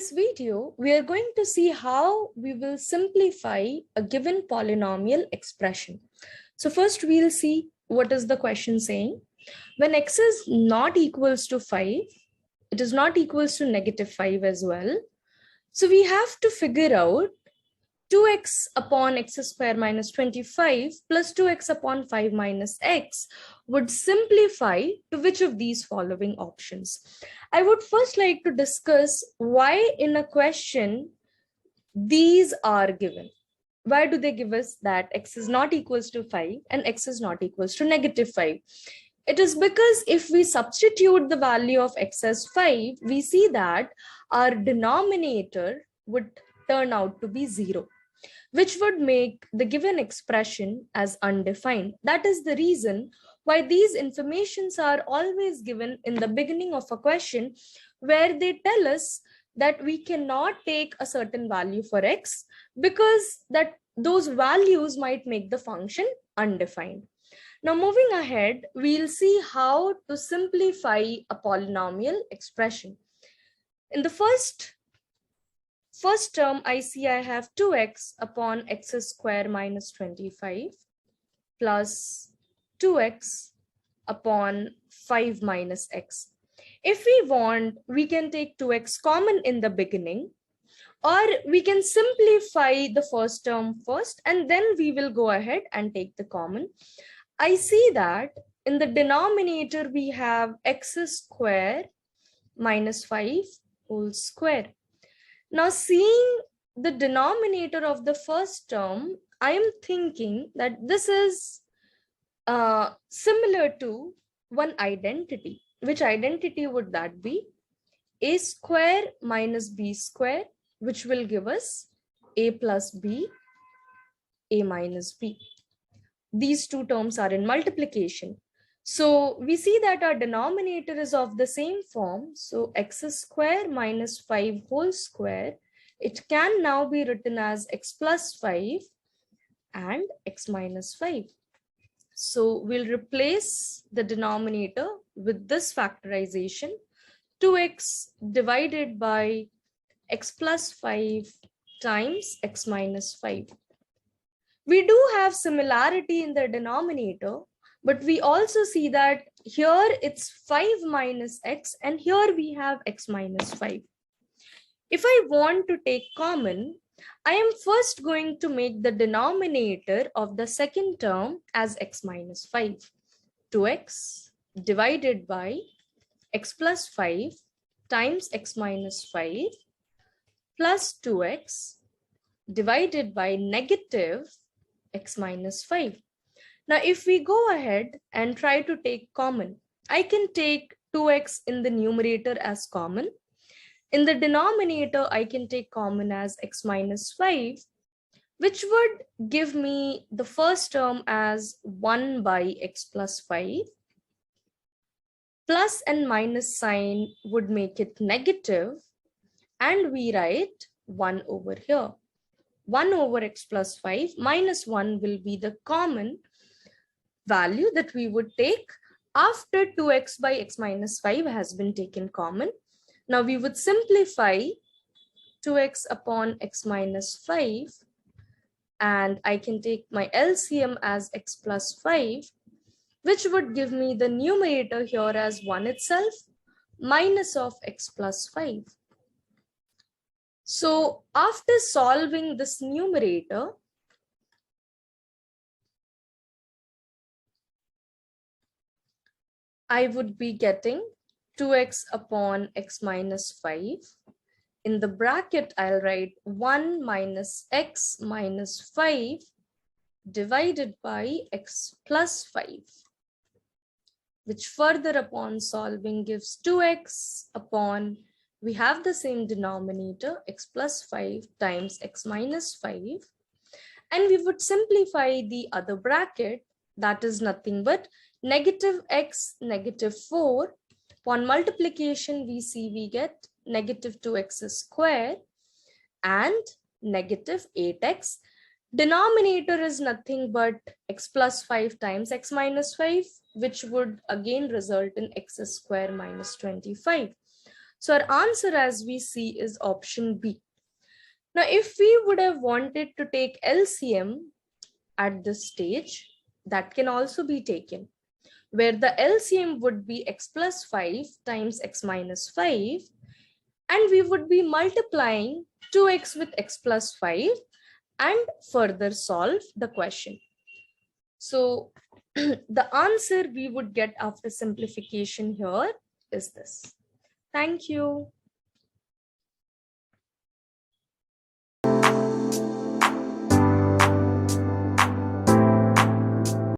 this video, we are going to see how we will simplify a given polynomial expression. So first we'll see what is the question saying. When x is not equals to 5, it is not equals to -5 as well. So we have to figure out 2x upon x square minus 25 plus 2x upon 5 minus x would simplify to which of these following options. I would first like to discuss why in a question these are given. Why do they give us that x is not equals to 5 and x is not equals to -5? It is because if we substitute the value of x as 5, we see that our denominator would turn out to be 0, which would make the given expression as undefined. That is the reason why these informations are always given in the beginning of a question, where they tell us that we cannot take a certain value for x because that those values might make the function undefined. Now moving ahead, we'll see how to simplify a polynomial expression. In the first term, I see I have 2x upon x square minus 25 plus 2x upon 5 minus x. If we want, we can take 2x common in the beginning, or we can simplify the first term first, and then we will go ahead and take the common. I see that in the denominator, we have x square minus 5 whole square. Now, seeing the denominator of the first term, I am thinking that this is similar to one identity. Which identity would that be? A square minus b square, which will give us a plus b, a minus b. These two terms are in multiplication. So we see that our denominator is of the same form. So x square minus 5 whole square, it can now be written as x plus 5 and x minus 5. So we'll replace the denominator with this factorization. 2x divided by x plus 5 times x minus 5. We do have similarity in the denominator, but we also see that here it's 5 minus x and here we have x minus 5. If I want to take common, I am first going to make the denominator of the second term as x minus 5. 2x divided by x plus 5 times x minus 5 plus 2x divided by negative x minus 5. Now, if we go ahead and try to take common, I can take 2x in the numerator as common. In the denominator, I can take common as x minus 5, which would give me the first term as 1 by x plus 5. Plus and minus sign would make it negative, and we write 1 over here. 1 over x plus 5 minus 1 will be the common value that we would take after 2x by x minus 5 has been taken common. Now we would simplify 2x upon x minus 5, and I can take my LCM as x plus 5, which would give me the numerator here as 1 itself minus of x plus 5. So after solving this numerator, I would be getting 2x upon x minus 5. In the bracket, I'll write 1 minus x minus 5 divided by x plus 5, which further upon solving gives 2x upon, we have the same denominator, x plus 5 times x minus 5. And we would simplify the other bracket, that is nothing but negative x, negative 4. Upon multiplication, we see we get negative 2x square and negative 8x. Denominator is nothing but x plus 5 times x minus 5, which would again result in x square minus 25. So our answer, as we see, is option B. Now, if we would have wanted to take LCM at this stage, that can also be taken, where the LCM would be x plus 5 times x minus 5, and we would be multiplying 2x with x plus 5 and further solve the question. So the answer we would get after simplification here is this. Thank you.